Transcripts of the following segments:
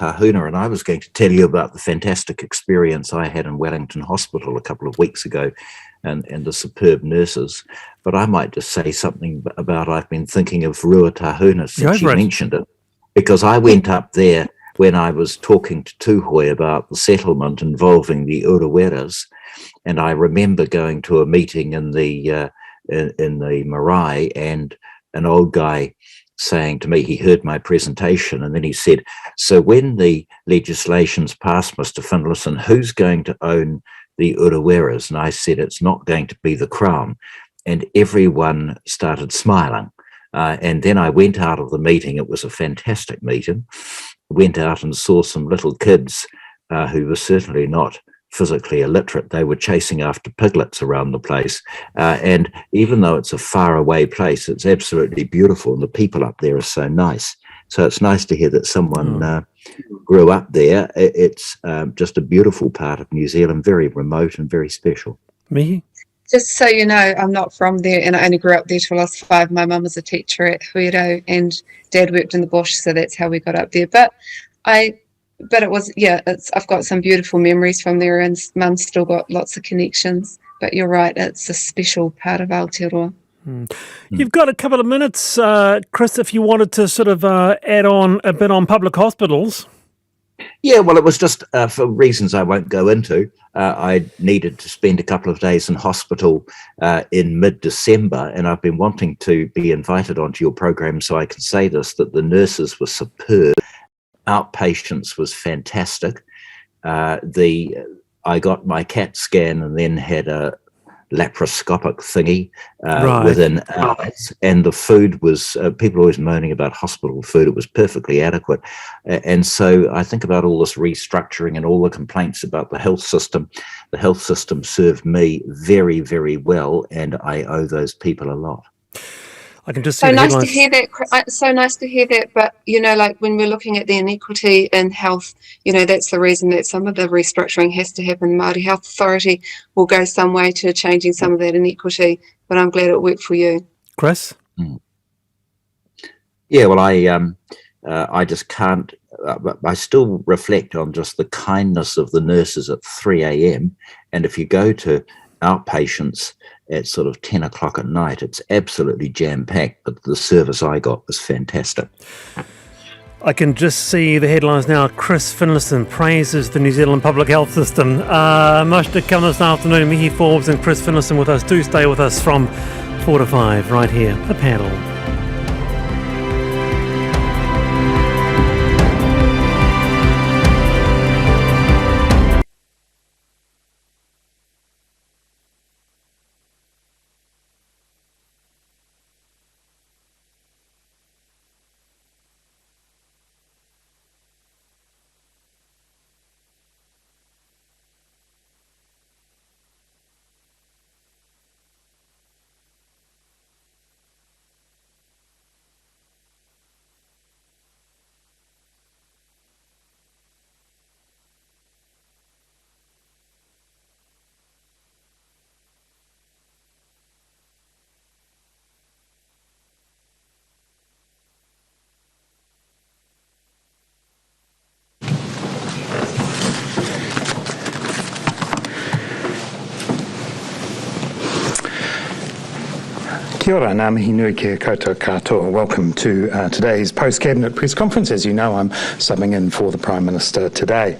Ruatahuna, and I was going to tell you about the fantastic experience I had in Wellington Hospital a couple of weeks ago and the superb nurses. But I might just say something about I've been thinking of Ruatahuna since you mentioned it, because I went up there when I was talking to Tūhoe about the settlement involving the Uruweras, and I remember going to a meeting in the marae, and an old guy saying to me, he heard my presentation, and then he said, "So when the legislation's passed, Mr. Finlayson, who's going to own the Uruweras?" And I said, "It's not going to be the Crown." And everyone started smiling. And then I went out of the meeting. It was a fantastic meeting. Went out and saw some little kids who were certainly not physically illiterate. They were chasing after piglets around the place. And even though it's a faraway place, it's absolutely beautiful. And the people up there are so nice. So it's nice to hear that someone grew up there. It's just a beautiful part of New Zealand, very remote and very special. Mihi? Just so you know, I'm not from there, and I only grew up there till I was 5. My mum was a teacher at Huiro, and Dad worked in the bush, so that's how we got up there. But it was, I've got some beautiful memories from there, and Mum's still got lots of connections. But you're right, it's a special part of Aotearoa. You've got a couple of minutes, Chris, if you wanted to sort of add on a bit on public hospitals. Yeah, well, it was just for reasons I won't go into. I needed to spend a couple of days in hospital in mid-December, and I've been wanting to be invited onto your program so I can say this, that the nurses were superb. Outpatients was fantastic. I got my CAT scan and then had a laparoscopic thingy within hours, and the food was, people always moaning about hospital food, it was perfectly adequate. And so I think about all this restructuring and all the complaints about the health system. The health system served me very, very well, and I owe those people a lot. I can just see so nice to hear that. So nice to hear that. But like when we're looking at the inequity in health, that's the reason that some of the restructuring has to happen. The Māori Health Authority will go some way to changing some of that inequity. But I'm glad it worked for you, Chris. Yeah, well, I just can't. I still reflect on just the kindness of the nurses at 3 a.m. And if you go to outpatients at sort of 10 o'clock at night, it's absolutely jam-packed, but the service I got was fantastic. I can just see the headlines now. Chris Finlayson praises the New Zealand public health system. Much to come this afternoon. Mihi Forbes and Chris Finlayson with us. Do stay with us from 4 to 5 right here, The Panel. Kia ora, ngā mihi nui kia koutou katoa. Welcome to today's post-cabinet press conference. As you know, I'm subbing in for the Prime Minister today.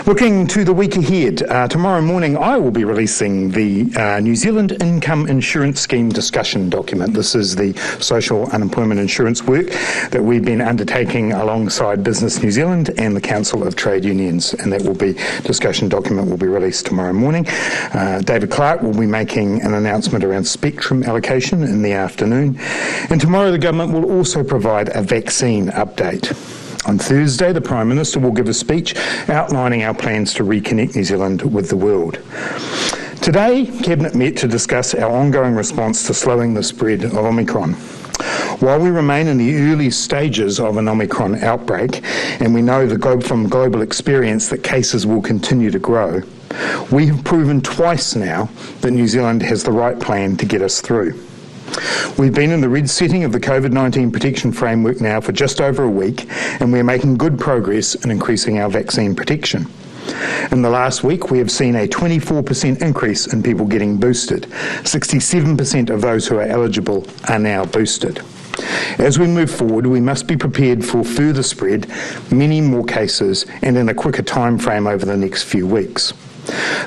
Looking to the week ahead, tomorrow morning I will be releasing the New Zealand Income Insurance Scheme discussion document. This is the social unemployment insurance work that we've been undertaking alongside Business New Zealand and the Council of Trade Unions, and that discussion document will be released tomorrow morning. David Clark will be making an announcement around spectrum allocation in the afternoon, and tomorrow the government will also provide a vaccine update. On Thursday, the Prime Minister will give a speech outlining our plans to reconnect New Zealand with the world. Today, Cabinet met to discuss our ongoing response to slowing the spread of Omicron. While we remain in the early stages of an Omicron outbreak, and we know from global experience that cases will continue to grow, we have proven twice now that New Zealand has the right plan to get us through. We've been in the red setting of the COVID-19 protection framework now for just over a week, and we're making good progress in increasing our vaccine protection. In the last week, we have seen a 24% increase in people getting boosted. 67% of those who are eligible are now boosted. As we move forward, we must be prepared for further spread, many more cases, and in a quicker time frame over the next few weeks.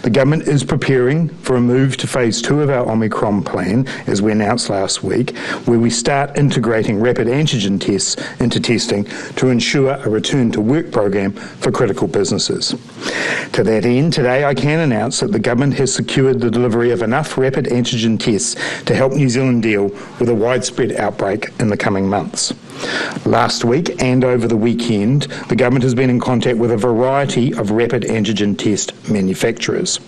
The government is preparing for a move to phase 2 of our Omicron plan, as we announced last week, where we start integrating rapid antigen tests into testing to ensure a return to work program for critical businesses. To that end, today I can announce that the government has secured the delivery of enough rapid antigen tests to help New Zealand deal with a widespread outbreak in the coming months. Last week and over the weekend, the government has been in contact with a variety of rapid antigen test manufacturers.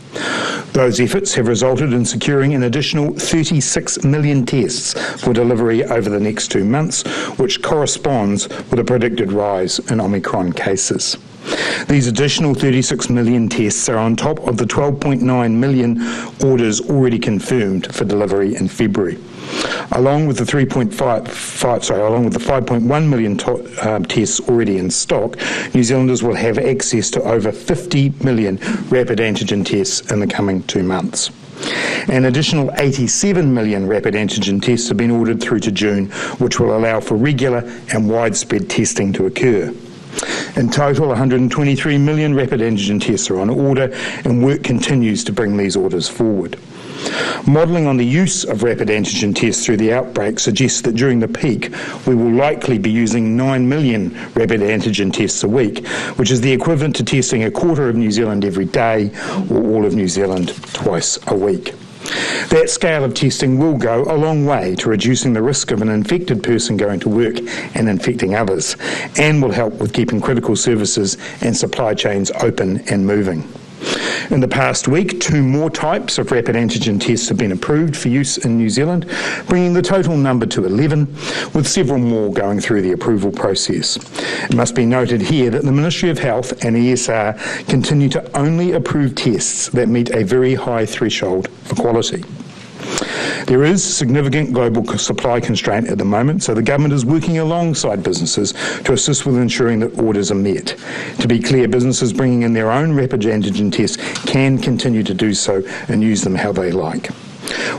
Those efforts have resulted in securing an additional 36 million tests for delivery over the next 2 months, which corresponds with a predicted rise in Omicron cases. These additional 36 million tests are on top of the 12.9 million orders already confirmed for delivery in February. Along with the 5.1 million tests already in stock, New Zealanders will have access to over 50 million rapid antigen tests in the coming 2 months. An additional 87 million rapid antigen tests have been ordered through to June, which will allow for regular and widespread testing to occur. In total, 123 million rapid antigen tests are on order, and work continues to bring these orders forward. Modelling on the use of rapid antigen tests through the outbreak suggests that during the peak, we will likely be using 9 million rapid antigen tests a week, which is the equivalent to testing a quarter of New Zealand every day, or all of New Zealand twice a week. That scale of testing will go a long way to reducing the risk of an infected person going to work and infecting others, and will help with keeping critical services and supply chains open and moving. In the past week, 2 more types of rapid antigen tests have been approved for use in New Zealand, bringing the total number to 11, with several more going through the approval process. It must be noted here that the Ministry of Health and ESR continue to only approve tests that meet a very high threshold for quality. There is significant global supply constraint at the moment, so the government is working alongside businesses to assist with ensuring that orders are met. To be clear, businesses bringing in their own rapid antigen tests can continue to do so and use them how they like.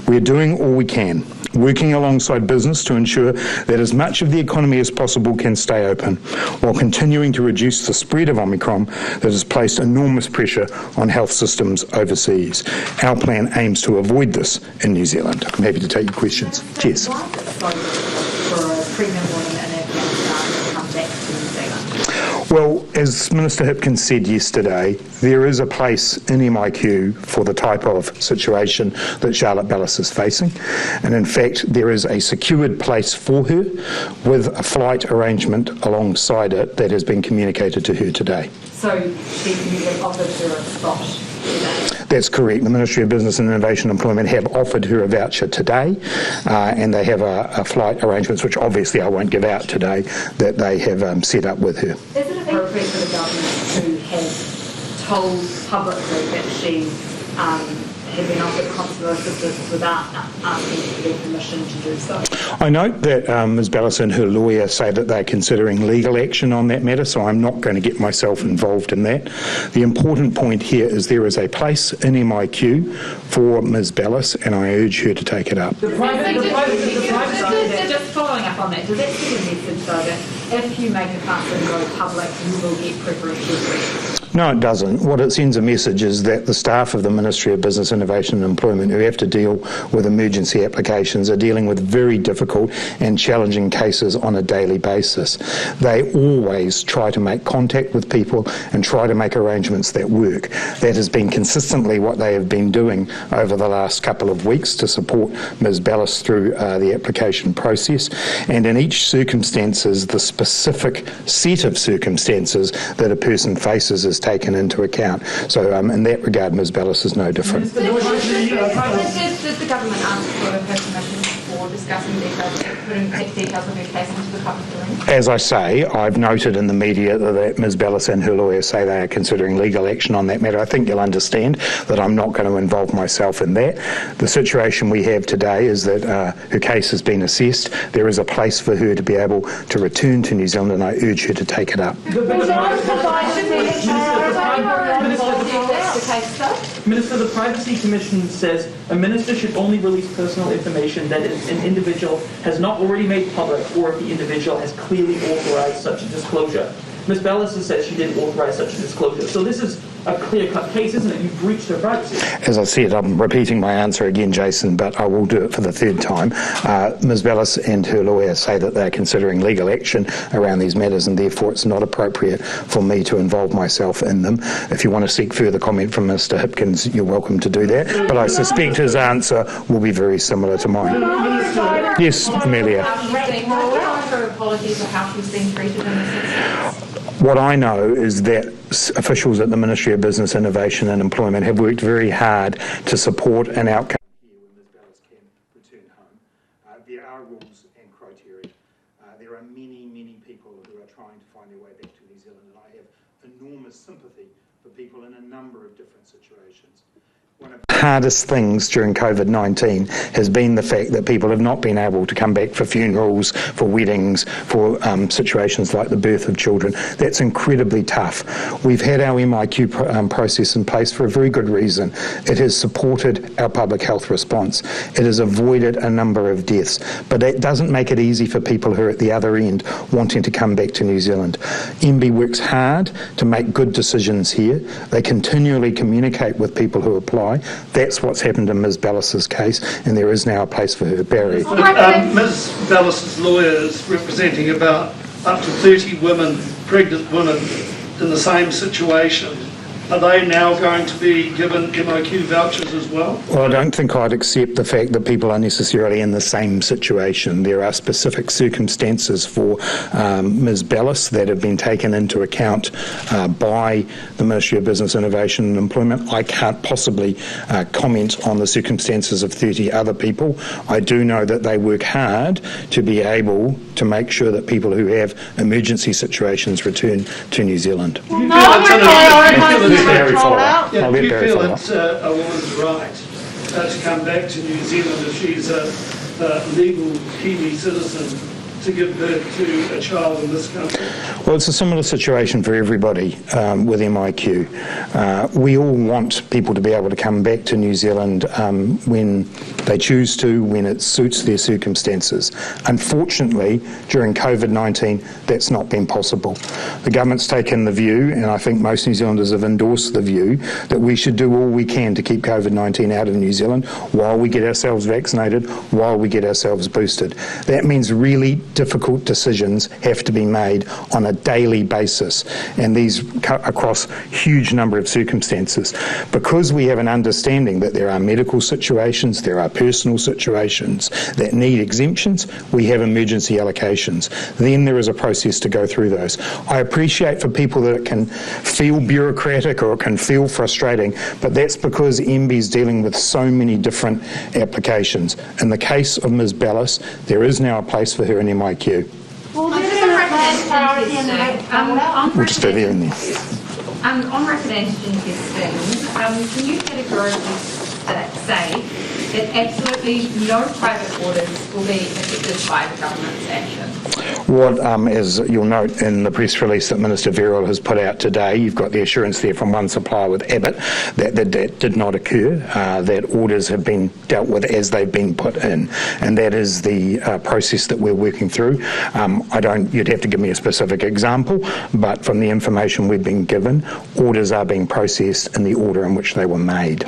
We're doing all we can, working alongside business to ensure that as much of the economy as possible can stay open, while continuing to reduce the spread of Omicron that has placed enormous pressure on health systems overseas. Our plan aims to avoid this in New Zealand. I'm happy to take your questions. Cheers. Why is it so difficult for a pregnant woman in Afghanistan to come back to New Zealand? Well, as Minister Hipkins said yesterday, there is a place in MIQ for the type of situation that Charlotte Bellis is facing. And in fact, there is a secured place for her with a flight arrangement alongside it that has been communicated to her today. So you've offered her a spot today? That's correct. The Ministry of Business and Innovation and Employment have offered her a voucher today, and they have a flight arrangements, which obviously I won't give out today, that they have set up with her. Is it appropriate for the government to have told publicly that she had been offered consular assistance without asking for their permission to do so? I note that Ms Bellis and her lawyer say that they're considering legal action on that matter, so I'm not going to get myself involved in that. The important point here is there is a place in MIQ for Ms Bellis, and I urge her to take it up. Just following up on that, does that send a message though that if you make a fuss and go public, you will get preferential treatment? No, it doesn't. What it sends a message is that the staff of the Ministry of Business, Innovation and Employment who have to deal with emergency applications are dealing with very difficult and challenging cases on a daily basis. They always try to make contact with people and try to make arrangements that work. That has been consistently what they have been doing over the last couple of weeks to support Ms Bellis through the application process. And in each circumstances, the specific set of circumstances that a person faces is taken into account. So in that regard, Ms Bellis is no different. Did the government ask for her permission for discussing details? putting details of her case into the public domain? As I say, I've noted in the media that Ms Bellis and her lawyers say they are considering legal action on that matter. I think you'll understand that I'm not going to involve myself in that. The situation we have today is that her case has been assessed. There is a place for her to be able to return to New Zealand, and I urge her to take it up. Minister, the Privacy Commission says a minister should only release personal information that an individual has not already made public or if the individual has clearly authorized such a disclosure. Ms Bellis has said she didn't authorize such a disclosure. So this is a clear-cut case, isn't it? You've breached her privacy. As I said, I'm repeating my answer again, Jason, but I will do it for the third time. Ms Bellis and her lawyer say that they're considering legal action around these matters, and therefore it's not appropriate for me to involve myself in them. If you want to seek further comment from Mr Hipkins, you're welcome to do that, but I suspect his answer will be very similar to mine. Yes, Amelia. Her apologies for how she's been treated in this instance. What I know is that officials at the Ministry of Business, Innovation and Employment have worked very hard to support an outcome here when Ms Bellis can return home. There are rules and criteria. There are many, many people who are trying to find their way back to New Zealand, and I have enormous sympathy for people in a number of different situations. One of the hardest things during COVID-19 has been the fact that people have not been able to come back for funerals, for weddings, for situations like the birth of children. That's incredibly tough. We've had our MIQ process in place for a very good reason. It has supported our public health response. It has avoided a number of deaths, but it doesn't make it easy for people who are at the other end wanting to come back to New Zealand. MB works hard to make good decisions here. They continually communicate with people who apply. That's what's happened in Ms Bellis's case, and there is now a place for her. Barry. Ms Bellis's lawyer is representing about up to 30 women, pregnant women, in the same situation. Are they now going to be given MIQ vouchers as well? Well, I don't think I'd accept the fact that people are necessarily in the same situation. There are specific circumstances for Ms Bellis that have been taken into account by the Ministry of Business, Innovation and Employment. I can't possibly comment on the circumstances of 30 other people. I do know that they work hard to be able to make sure that people who have emergency situations return to New Zealand. Do you feel it's a woman's right to come back to New Zealand if she's a legal Kiwi citizen to give birth to a child in this country? Well, it's a similar situation for everybody with MIQ. We all want people to be able to come back to New Zealand when they choose to, when it suits their circumstances. Unfortunately, during COVID-19, that's not been possible. The government's taken the view, and I think most New Zealanders have endorsed the view, that we should do all we can to keep COVID-19 out of New Zealand while we get ourselves vaccinated, while we get ourselves boosted. That means really difficult decisions have to be made on a daily basis, and these cut across huge number of circumstances. Because we have an understanding that there are medical situations, there are personal situations that need exemptions, we have emergency allocations. Then there is a process to go through those. I appreciate for people that it can feel bureaucratic or it can feel frustrating, but that's because MB is dealing with so many different applications. In the case of Ms Bellis, there is now a place for her in MIQ. We'll just stay there and there. On rapid antigen testing, can you categorically say that absolutely no private orders will be affected by the government's action? What, as you'll note in the press release that Minister Verrill has put out today, you've got the assurance there from one supplier with Abbott that did not occur, that orders have been dealt with as they've been put in, and that is the process that we're working through. You'd have to give me a specific example, but from the information we've been given, orders are being processed in the order in which they were made.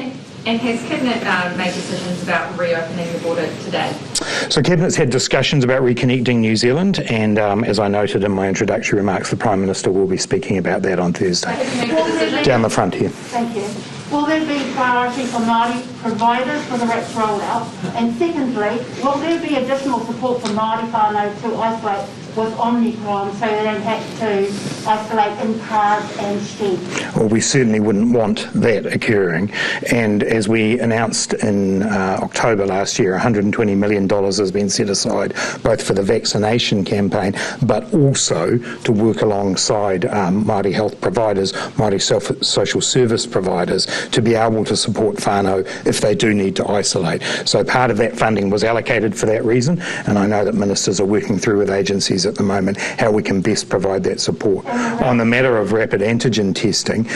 And has Cabinet made decisions about reopening the border today? So Cabinet's had discussions about reconnecting New Zealand, and as I noted in my introductory remarks, the Prime Minister will be speaking about that on Thursday. Down the front here. Thank you. Will there be priority for Māori providers for the RAPS rollout? And secondly, will there be additional support for Māori whānau to isolate with Omicron so they don't have to isolate in cars and sheds. Well, we certainly wouldn't want that occurring. And as we announced in October last year, $120 million has been set aside both for the vaccination campaign, but also to work alongside Māori health providers, Māori social service providers, to be able to support whānau if they do need to isolate. So part of that funding was allocated for that reason, and I know that ministers are working through with agencies at the moment how we can best provide that support. On the matter of rapid antigen testing,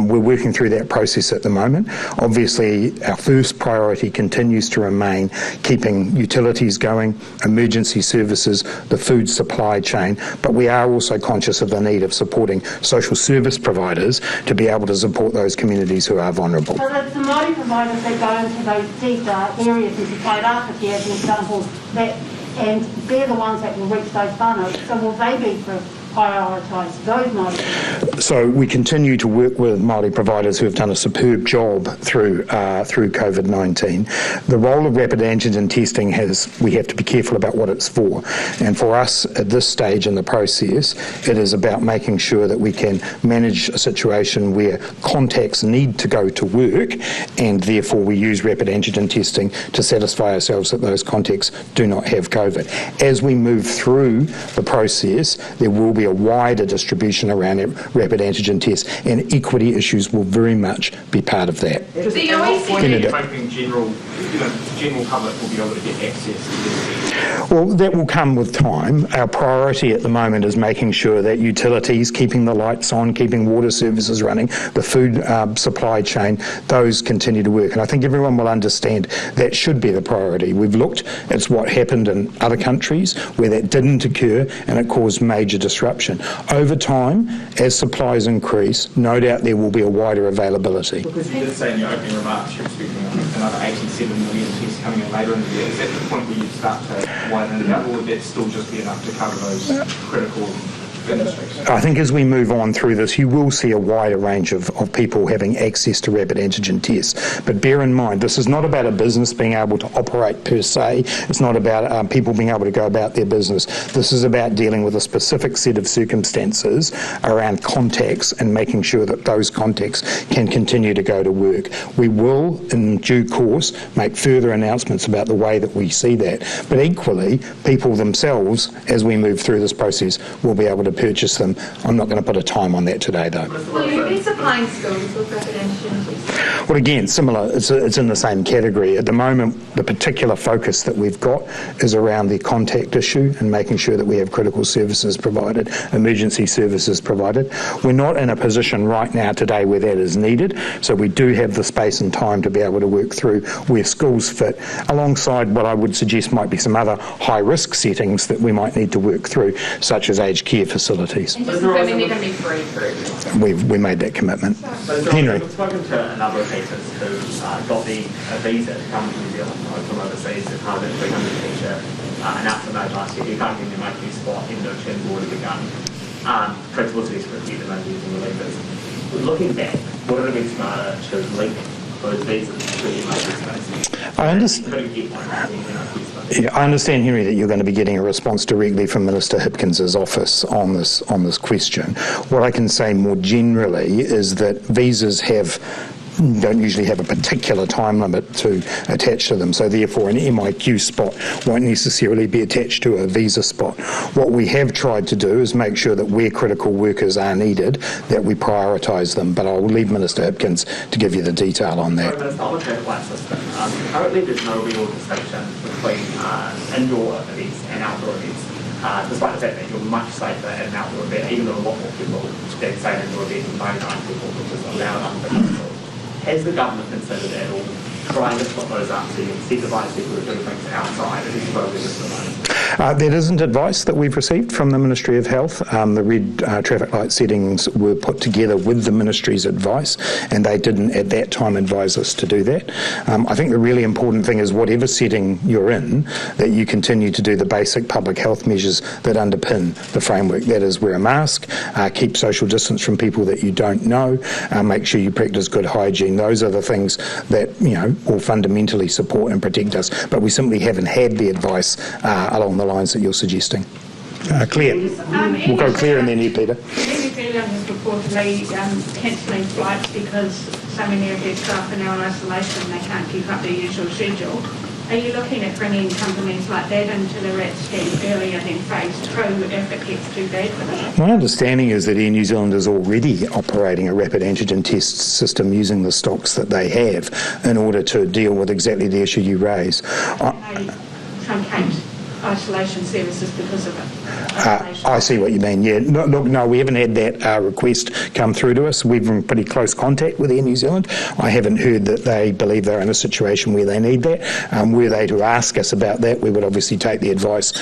we're working through that process at the moment. Obviously, our first priority continues to remain keeping utilities going, emergency services, the food supply chain, but we are also conscious of the need of supporting social service providers to be able to support those communities who are vulnerable. So it's the Māori providers that go into those deep areas and supply Rāwhiti, as an example, and they're the ones that will reach those whānau. So will they be prioritise those Māori? So we continue to work with Māori providers who have done a superb job through COVID-19. The role of rapid antigen testing we have to be careful about what it's for. And for us at this stage in the process, it is about making sure that we can manage a situation where contacts need to go to work, and therefore we use rapid antigen testing to satisfy ourselves that those contacts do not have COVID. As we move through the process, there will be a wider distribution around rapid antigen tests, and equity issues will very much be part of that. At what point are you hoping general public will be able to get access to this? Well, that will come with time. Our priority at the moment is making sure that utilities, keeping the lights on, keeping water services running, the food supply chain, those continue to work. And I think everyone will understand that should be the priority. We've looked at what happened in other countries where that didn't occur and it caused major disruption. Over time, as supplies increase, no doubt there will be a wider availability. Because you did say in your opening remarks you're expecting another 87 million tests coming in later in the year. Is that the point where you start to widen it out, or would that still just be enough to cover those critical industries? I think as we move on through this, you will see a wider range of people having access to rapid antigen tests. But bear in mind, this is not about a business being able to operate per se. It's not about people being able to go about their business. This is about dealing with a specific set of circumstances around contacts and making sure that those contacts can continue to go to work. We will, in due course, make further announcements about the way that we see that. But equally, people themselves, as we move through this process, will be able to purchase them. I'm not going to put a time on that today, though. Will you be supplying schools with rapid antigen tests? Well, again, similar. It's in the same category. At the moment, the particular focus that we've got is around the contact issue and making sure that we have critical services provided, emergency services provided. We're not in a position right now today where that is needed, so we do have the space and time to be able to work through where schools fit, alongside what I would suggest might be some other high-risk settings that we might need to work through, such as aged care facilities. And just confirming they're going to be free for everyone. We made that commitment. Henry. I've spoken to a number of teachers who got the visa to come to New Zealand from overseas. They're part of that 300 teacher announced the note last year. You're currently in the making spot in the terms already begun. Flexibility to review them and using the leavers. Looking back, would it have been smarter to link those visas to the emergency space? I understand, Henry, that you're going to be getting a response directly from Minister Hipkins's office on this question. What I can say more generally is that visas don't usually have a particular time limit to attach to them, so therefore an MIQ spot won't necessarily be attached to a visa spot. What we have tried to do is make sure that where critical workers are needed, that we prioritise them, but I'll leave Minister Hipkins to give you the detail on that. Currently there's no real distinction between indoor events and outdoor events, despite the fact that you're much safer at an outdoor event, even though a lot more people than say an indoor event, 99 people, which is allowed under the control. Has the government considered at all trying to put those up to incentivise people who are doing things outside as opposed to just alone? That isn't advice that we've received from the Ministry of Health. The red traffic light settings were put together with the Ministry's advice, and they didn't at that time advise us to do that. I think the really important thing is whatever setting you're in, that you continue to do the basic public health measures that underpin the framework. That is, wear a mask, keep social distance from people that you don't know, make sure you practice good hygiene. Those are the things that, will fundamentally support and protect us, but we simply haven't had the advice along the lines that you're suggesting. Claire. We'll go Claire and then you, Peter. New Zealand is reportedly cancelling flights because so many of their staff are now in isolation and they can't keep up their usual schedule. Are you looking at bringing companies like that into the RAT scheme earlier than phase 2 if it gets too bad for them? My understanding is that Air New Zealand is already operating a rapid antigen test system using the stocks that they have in order to deal with exactly the issue you raise. Truncate isolation services because of it. I see what you mean, yeah. No, we haven't had that request come through to us. We've been in pretty close contact with Air New Zealand. I haven't heard that they believe they're in a situation where they need that. Were they to ask us about that, we would obviously take the advice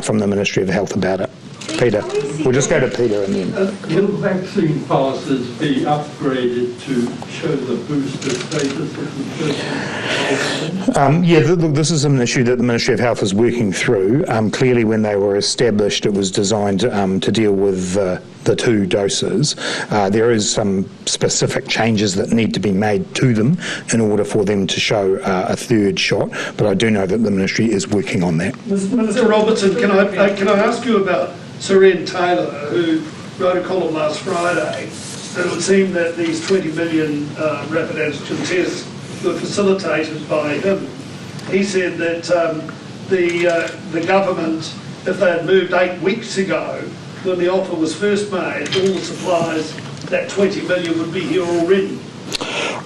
from the Ministry of Health about it. Peter. We'll just go to Peter and then. Can vaccine passes be upgraded to show the booster status of the person? This is an issue that the Ministry of Health is working through. Clearly, when they were established, it was designed to deal with the 2 doses. There is some specific changes that need to be made to them in order for them to show a 3rd shot, but I do know that the Ministry is working on that. Mr. Robertson, can I ask you about Sir Ian Taylor, who wrote a column last Friday that it would seem that these 20 million rapid antigen tests were facilitated by him. He said that the government, if they had moved 8 weeks ago, when the offer was first made, all the supplies, that 20 million would be here already.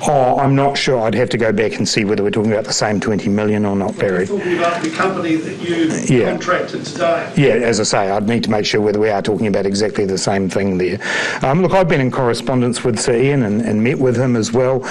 Oh, I'm not sure. I'd have to go back and see whether we're talking about the same 20 million or not, Barry. We're talking about the company that you contracted today. Yeah, as I say, I'd need to make sure whether we are talking about exactly the same thing there. Look, I've been in correspondence with Sir Ian and met with him as well.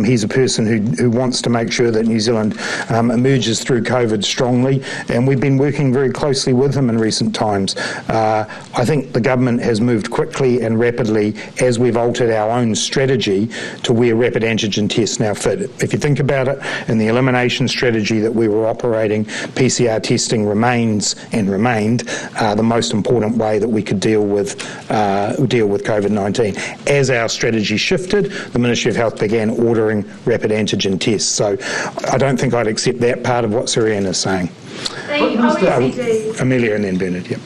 He's a person who wants to make sure that New Zealand emerges through COVID strongly, and we've been working very closely with him in recent times. I think the government has moved quickly and rapidly as we've altered our own strategy to where rapid antigen tests now fit. If you think about it, in the elimination strategy that we were operating, PCR testing remained the most important way that we could deal with COVID-19. As our strategy shifted, the Ministry of Health began ordering rapid antigen tests. So I don't think I'd accept that part of what Sir Ian is saying. Amelia and then Bernard, yeah.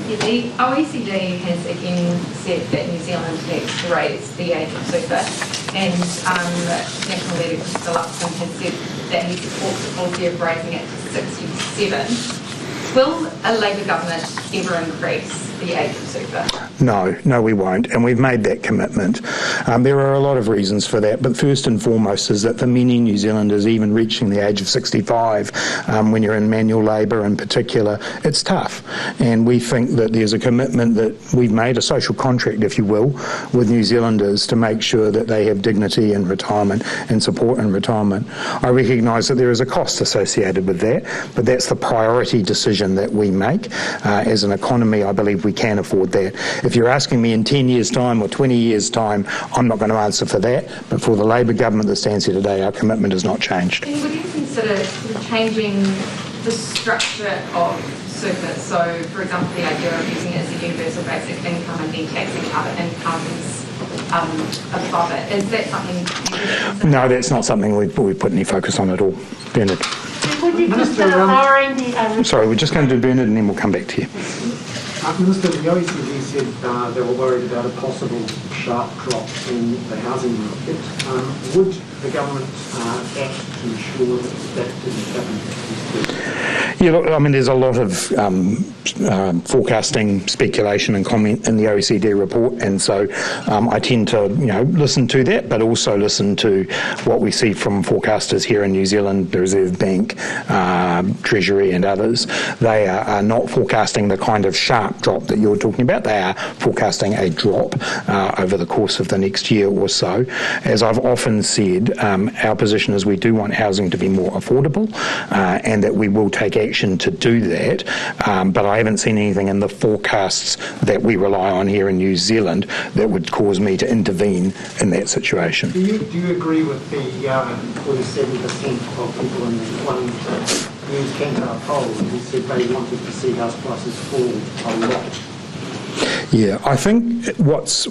The OECD has again said that New Zealand needs to raise the age of super, and National Leader Chris Phillipson has said that he supports the policy of raising it to 67. Will a Labour government ever increase the age of super? No, we won't, and we've made that commitment. There are a lot of reasons for that, but first and foremost is that for many New Zealanders, even reaching the age of 65, when you're in manual labour in particular, it's tough. And we think that there's a commitment that we've made, a social contract, if you will, with New Zealanders to make sure that they have dignity in retirement and support in retirement. I recognise that there is a cost associated with that, but that's the priority decision that we make. As an economy, I believe we can afford that. If you're asking me in 10 years' time or 20 years' time, I'm not going to answer for that. But for the Labour government that stands here today, our commitment has not changed. And would you consider sort of changing the structure of super? So, for example, the idea of using it as a universal basic income and then taxing other incomes above it. Is that something you would consider? No, that's not something we put any focus on at all. Bernard. Would you consider hiring the... Sorry, we're just going to do Bernard and then we'll come back to you. Minister, the OECD said they were worried about a possible sharp drop in the housing market. Would the government act to ensure that didn't happen? Yeah, look, I mean, there's a lot of forecasting, speculation and comment in the OECD report, and so I tend to, listen to that, but also listen to what we see from forecasters here in New Zealand, the Reserve Bank, Treasury and others. They are not forecasting the kind of sharp drop that you're talking about. They are forecasting a drop over the course of the next year or so. As I've often said, our position is we do want housing to be more affordable and that we will take action to do that, but I haven't seen anything in the forecasts that we rely on here in New Zealand that would cause me to intervene in that situation. Do you agree with the 47% of people in the one News Kantar poll who said they wanted to see house prices fall a lot? Yeah, I think what's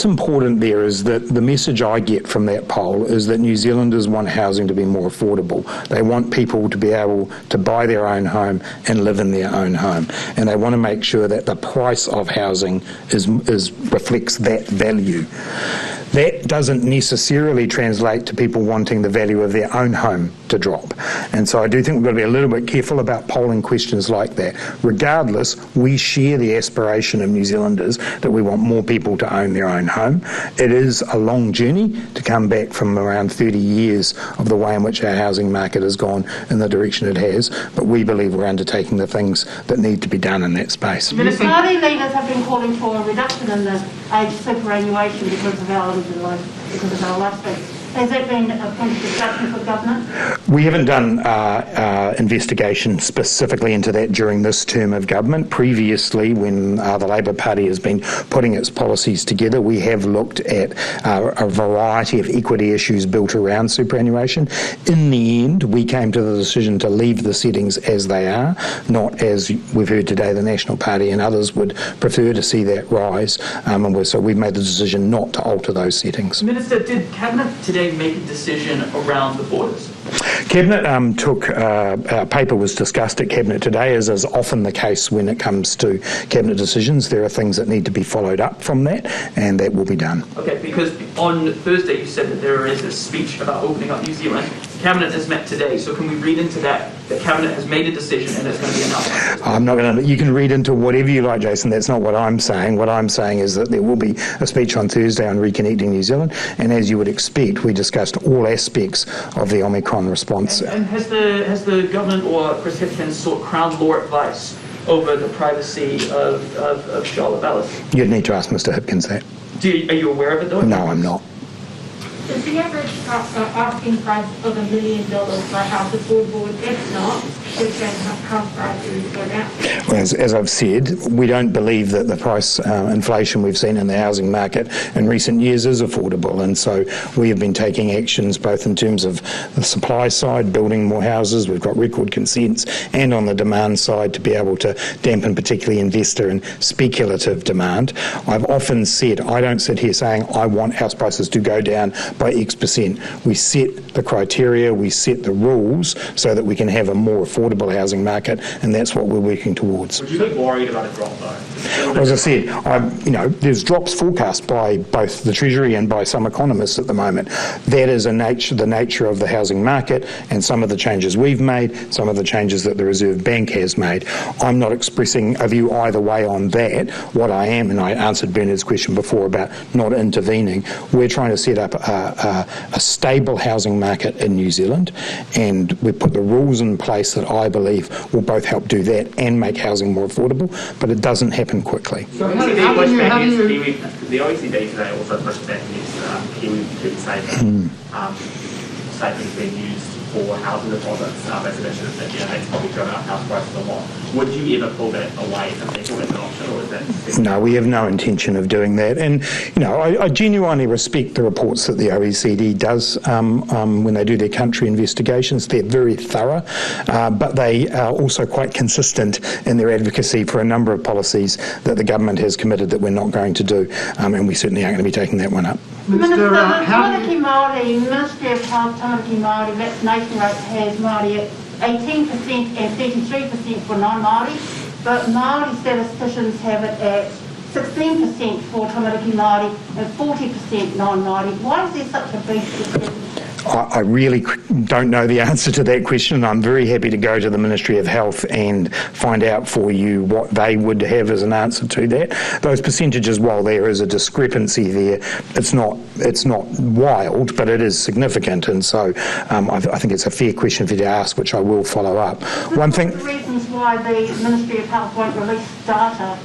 important there is that the message I get from that poll is that New Zealanders want housing to be more affordable. They want people to be able to buy their own home and live in their own home, and they want to make sure that the price of housing reflects that value. That doesn't necessarily translate to people wanting the value of their own home to drop. And so I do think we've got to be a little bit careful about polling questions like that. Regardless, we share the aspiration of New Zealanders that we want more people to own their own home. It is a long journey to come back from around 30 years of the way in which our housing market has gone in the direction it has, but we believe we're undertaking the things that need to be done in that space. Party leaders have been calling for a reduction in the age of superannuation because of our lifespan. Has that been a point of discussion for government? We haven't done investigation specifically into that during this term of government. Previously, when the Labour Party has been putting its policies together, we have looked at a variety of equity issues built around superannuation. In the end, we came to the decision to leave the settings as they are, not as we've heard today the National Party and others would prefer to see that rise. So we've made the decision not to alter those settings. Minister, did Cabinet today make a decision around the borders? Cabinet a paper was discussed at Cabinet today, as is often the case when it comes to Cabinet decisions. There are things that need to be followed up from that, and that will be done. Okay, because on Thursday you said that there is a speech about opening up New Zealand. Cabinet has met today, so can we read into that Cabinet has made a decision and it's going to be announced? I'm not going to. You can read into whatever you like, Jason. That's not what I'm saying. What I'm saying is that there will be a speech on Thursday on reconnecting New Zealand, and as you would expect, we discussed all aspects of the Omicron response. And has the government or Chris Hipkins sought Crown Law advice over the privacy of Charlotte Ballas? You'd need to ask Mr. Hipkins that. Are you aware of it though? No, I'm not. Is the average asking price of $1 million for a house affordable? If not, should house prices go down? Well, as I've said, we don't believe that the price inflation we've seen in the housing market in recent years is affordable, and so we have been taking actions both in terms of the supply side, building more houses, we've got record consents, and on the demand side to be able to dampen particularly investor and speculative demand. I've often said, I don't sit here saying I want house prices to go down by X%. We set the criteria, we set the rules so that we can have a more affordable housing market, and that's what we're working towards. Would you be worried about a drop though? As I said, there's drops forecast by both the Treasury and by some economists at the moment. That is the nature of the housing market, and some of the changes we've made, some of the changes that the Reserve Bank has made. I'm not expressing a view either way on that. What I am, and I answered Bernard's question before about not intervening, we're trying to set up a stable housing market in New Zealand, and we've put the rules in place that I believe will both help do that and make housing more affordable, but it doesn't happen quickly. So the OECD today also pushed back against Kiwi savings being used for housing deposits as an issue that it's probably driven up house prices a lot. Would you ever pull that away from people as an option, or is that? No, we have no intention of doing that. And I genuinely respect the reports that the OECD does when they do their country investigations. They're very thorough, but they are also quite consistent in their advocacy for a number of policies that the government has committed that we're not going to do, and we certainly aren't going to be taking that one up. Minister, the Tamariki Maori, Ministry of Health Tamariki Maori vaccination rate has Maori at 18% and 33% for non-Maori, but Maori statisticians have it at 16% for Tamariki Maori and 40% non-Maori. Why is there such a big difference? I really don't know the answer to that question. I'm very happy to go to the Ministry of Health and find out for you what they would have as an answer to that. Those percentages, while there is a discrepancy there, it's not wild, but it is significant, and so I think it's a fair question for you to ask, which I will follow up. One thing. The reasons why the Ministry of Health won't release data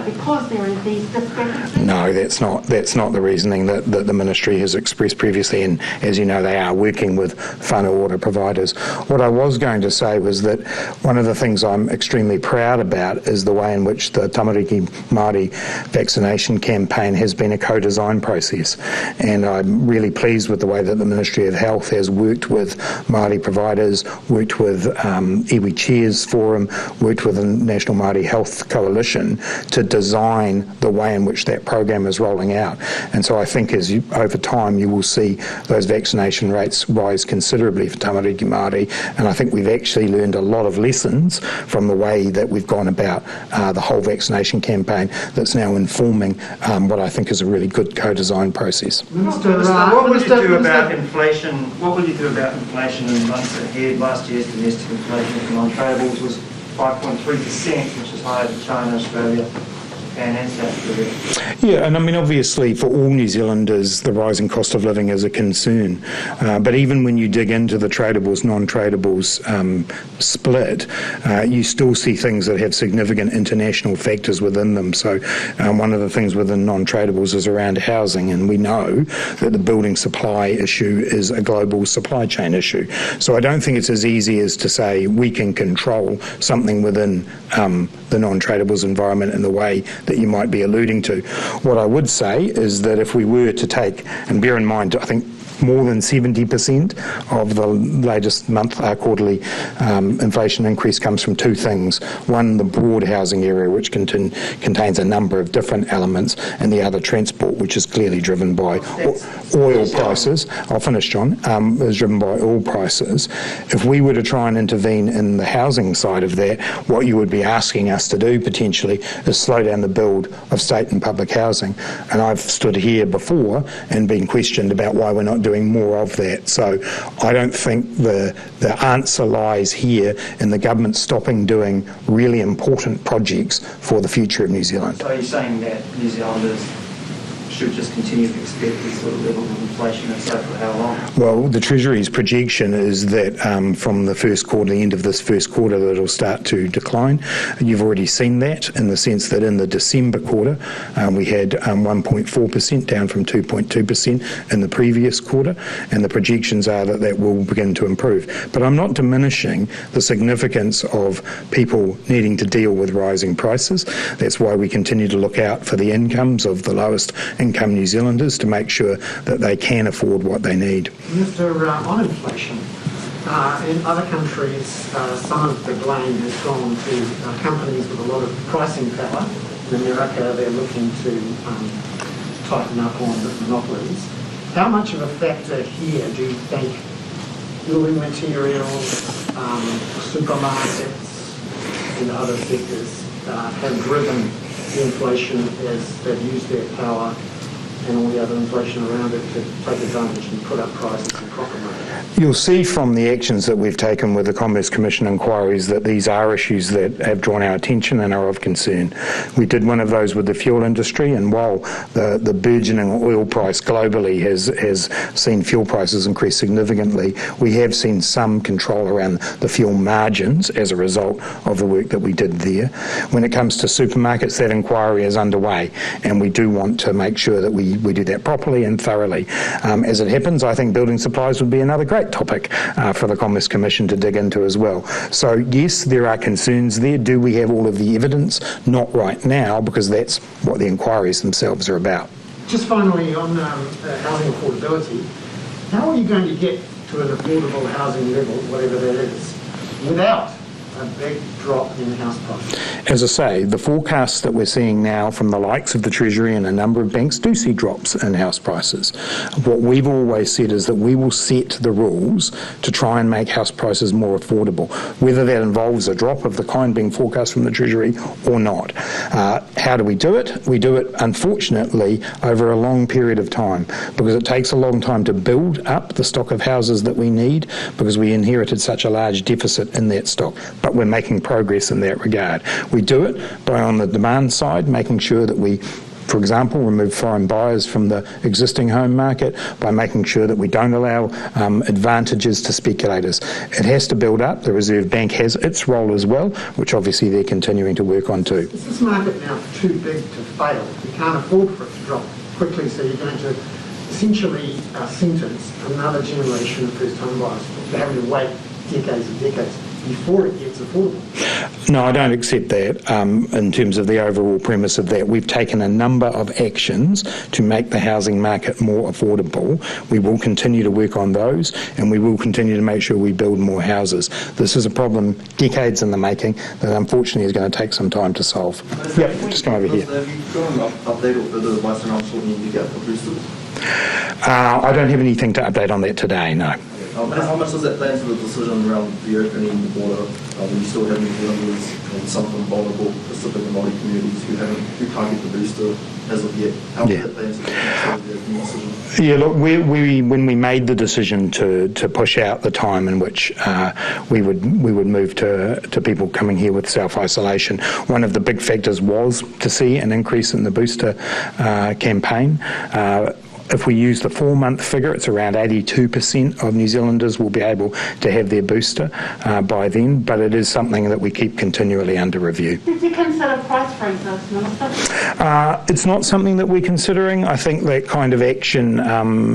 because there are these discrepancies? No, that's not the reasoning that the Ministry has expressed previously, and as you know, they are working with whānau order providers. What I was going to say was that one of the things I'm extremely proud about is the way in which the Tamariki Māori vaccination campaign has been a co-design process, and I'm really pleased with the way that the Ministry of Health has worked with Māori providers, worked with Iwi Chairs Forum, worked with the National Māori Health Coalition, Commission to design the way in which that program is rolling out. And so I think over time you will see those vaccination rates rise considerably for tamariki Māori, and I think we've actually learned a lot of lessons from the way that we've gone about the whole vaccination campaign that's now informing what I think is a really good co-design process. Minister, what will you do about inflation? What will you do about inflation in the months ahead? Last year's domestic inflation for non-tradables was 5.3%, which is higher than China, Australia, Japan and South Korea. Yeah, and I mean, obviously for all New Zealanders, the rising cost of living is a concern. But even when you dig into the tradables, non-tradables split, you still see things that have significant international factors within them. So one of the things within non-tradables is around housing, and we know that the building supply issue is a global supply chain issue. So I don't think it's as easy as to say we can control something within the non-tradables environment in the way that you might be alluding to. What I would say is that if we were to take, and bear in mind, I think more than 70% of the latest quarterly inflation increase comes from two things. One, the broad housing area, which contains a number of different elements, and the other, transport, which is clearly driven by oil prices. I'll finish, John. Is driven by oil prices. If we were to try and intervene in the housing side of that, what you would be asking us to do potentially is slow down the build of state and public housing. And I've stood here before and been questioned about why we're not doing more of that. So I don't think the answer lies here in the government stopping doing really important projects for the future of New Zealand. So are you saying that New Zealanders should just continue to expect this sort of level of inflation, and so for how long? Well, the Treasury's projection is that from the first quarter, the end of this first quarter, that it'll start to decline. You've already seen that in the sense that in the December quarter, we had 1.4% down from 2.2% in the previous quarter, and the projections are that that will begin to improve. But I'm not diminishing the significance of people needing to deal with rising prices. That's why we continue to look out for the incomes of the lowest income New Zealanders to make sure that they can afford what they need. Minister, on inflation, in other countries, some of the blame has gone to companies with a lot of pricing power. In America, they're looking to tighten up on the monopolies. How much of a factor here do you think building materials, supermarkets and other sectors have driven the inflation as they've used their power and all the other inflation around it to take advantage and put up prices and profit money? You'll see from the actions that we've taken with the Commerce Commission inquiries that these are issues that have drawn our attention and are of concern. We did one of those with the fuel industry, and while the burgeoning oil price globally has seen fuel prices increase significantly, we have seen some control around the fuel margins as a result of the work that we did there. When it comes to supermarkets, that inquiry is underway, and we do want to make sure that we do that properly and thoroughly. As it happens, I think building supplies would be another great topic for the Commerce Commission to dig into as well. So yes, there are concerns there. Do we have all of the evidence? Not right now, because that's what the inquiries themselves are about. Just finally on housing affordability, how are you going to get to an affordable housing level, whatever that is, without a big drop in house prices? As I say, the forecasts that we're seeing now from the likes of the Treasury and a number of banks do see drops in house prices. What we've always said is that we will set the rules to try and make house prices more affordable, whether that involves a drop of the kind being forecast from the Treasury or not. How do we do it? We do it, unfortunately, over a long period of time, because it takes a long time to build up the stock of houses that we need, because we inherited such a large deficit in that stock. But we're making progress in that regard. We do it by, on the demand side, making sure that we, for example, remove foreign buyers from the existing home market, by making sure that we don't allow advantages to speculators. It has to build up. The Reserve Bank has its role as well, which obviously they're continuing to work on too. Is this market now too big to fail? You can't afford for it to drop quickly, so you're going to essentially sentence another generation of first home buyers to having to wait decades and decades before it gets affordable. No, I don't accept that in terms of the overall premise of that. We've taken a number of actions to make the housing market more affordable. We will continue to work on those, and we will continue to make sure we build more houses. This is a problem decades in the making that unfortunately is going to take some time to solve. Yep, just come over here. Have you got an update of whether the Western Council need to get for boosters? I don't have anything to update on that today, no. How much does that play into the decision around the opening the border when you still have New Zealanders and some of them vulnerable, Pacific and Maori communities who can't get the booster as of yet? How does that play into the decision? Yeah, look, when we made the decision to push out the time in which we would move to people coming here with self-isolation, one of the big factors was to see an increase in the booster campaign. If we use the 4-month figure, it's around 82% of New Zealanders will be able to have their booster by then, but it is something that we keep continually under review. Did you consider price freezes, Minister? It's not something that we're considering. I think that kind of action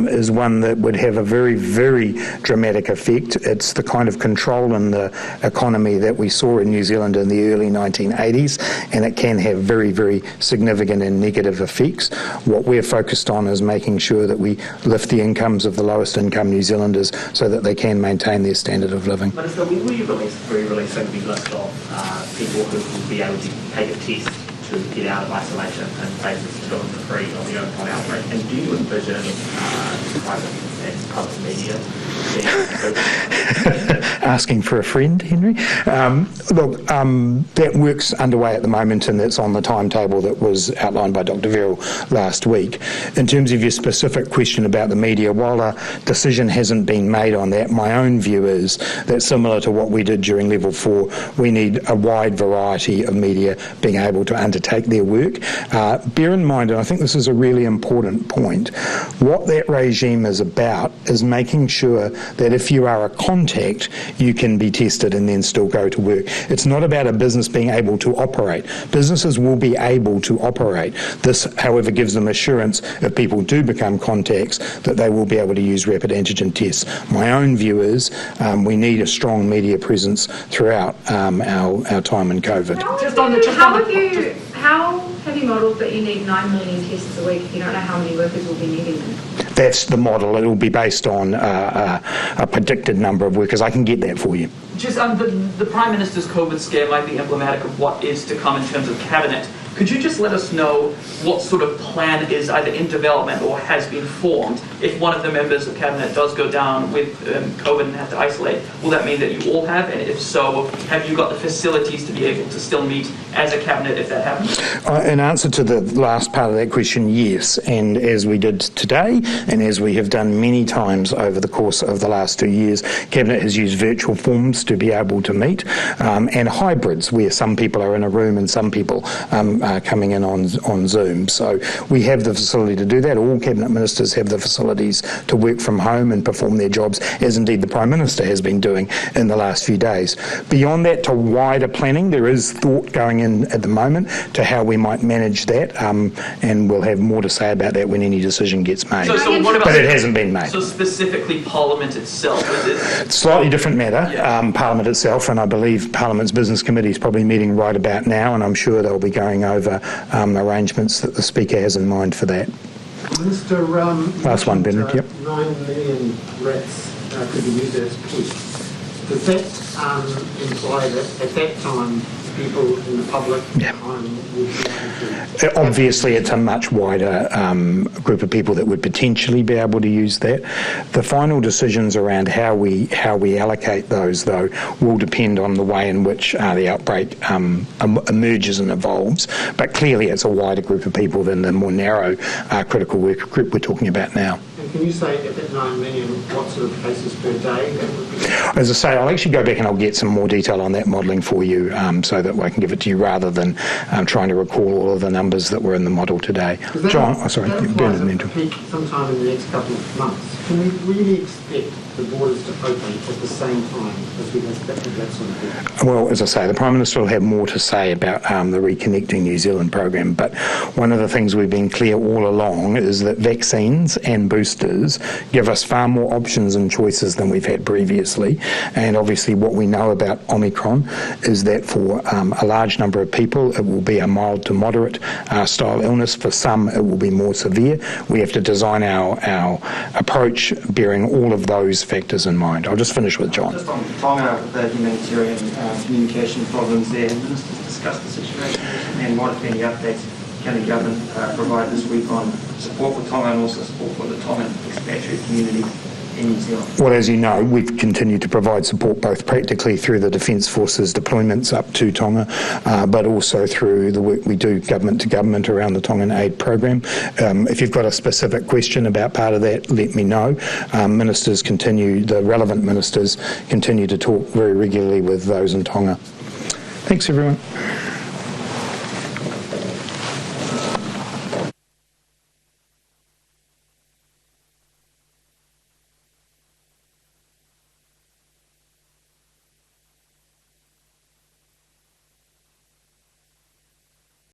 is one that would have a very, very dramatic effect. It's the kind of control in the economy that we saw in New Zealand in the early 1980s, and it can have very, very significant and negative effects. What we're focused on is making sure that we lift the incomes of the lowest income New Zealanders so that they can maintain their standard of living. Minister, when will you release a list of people who will be able to take a test to get out of isolation in phases 2 and 3 of the Omicron outbreak? And do you envision private and public media asking for a friend, Henry? Look, that work's underway at the moment, and it's on the timetable that was outlined by Dr. Verrill last week. In terms of your specific question about the media, while a decision hasn't been made on that, my own view is that similar to what we did during level 4, we need a wide variety of media being able to undertake their work. Bear in mind, and I think this is a really important point, what that regime is about is making sure that if you are a contact, you can be tested and then still go to work. It's not about a business being able to operate. Businesses will be able to operate. This, however, gives them assurance if people do become contacts that they will be able to use rapid antigen tests. My own view is we need a strong media presence throughout our time in COVID. How have you modelled that you need 9 million tests a week if you don't know how many workers will be needing them? That's the model. It will be based on a predicted number of workers. I can get that for you. Just the Prime Minister's COVID scare might be emblematic of what is to come in terms of cabinet. Could you just let us know what sort of plan is either in development or has been formed if one of the members of cabinet does go down with COVID and have to isolate? Will that mean that you all have? And if so, have you got the facilities to be able to still meet as a cabinet if that happens? In answer to the last part of that question, yes. And as we did today, and as we have done many times over the course of the last 2 years, cabinet has used virtual forms to be able to meet, and hybrids where some people are in a room and some people are coming in on Zoom. So we have the facility to do that. All cabinet ministers have the facilities to work from home and perform their jobs, as indeed the Prime Minister has been doing in the last few days. Beyond that, to wider planning, there is thought going in at the moment to how we might manage that, and we'll have more to say about that when any decision gets made. So what about, but it hasn't been made. So specifically Parliament itself? Slightly different matter, Parliament itself, and I believe Parliament's Business Committee is probably meeting right about now, and I'm sure they'll be going over arrangements that the Speaker has in mind for that. Minister, last one, Bernard. Yep. 9 million rats could be used as pests. Does that imply that at that time people in the public would be able to... Obviously, it's a much wider group of people that would potentially be able to use that. The final decisions around how we allocate those, though, will depend on the way in which the outbreak emerges and evolves. But clearly, it's a wider group of people than the more narrow critical worker group we're talking about now. And can you say at that 9 million, what sort of cases per day that would be? As I say, I'll actually go back and I'll get some more detail on that modelling for you, so that I can give it to you rather than trying to recall all of the numbers that were in the model today. John, Bernard. Sometime in the next couple of months. Can we really expect the borders to open at the same time as we have that sort of thing? Well, as I say, the Prime Minister will have more to say about the Reconnecting New Zealand program, but one of the things we've been clear all along is that vaccines and boosters ministers give us far more options and choices than we've had previously. And obviously what we know about Omicron is that for a large number of people it will be a mild to moderate style illness. For some it will be more severe. We have to design our approach bearing all of those factors in mind. I'll just finish with John. Just on Tonga, with the humanitarian communication problems there, have ministers discussed the situation and what, if any, updates can the government provide this week on support for Tonga and also support for the Tongan expatriate community in New Zealand? Well, as you know, we've continued to provide support both practically through the Defence Forces deployments up to Tonga, but also through the work we do government to government around the Tongan Aid Program. If you've got a specific question about part of that, let me know. The relevant ministers continue to talk very regularly with those in Tonga. Thanks, everyone.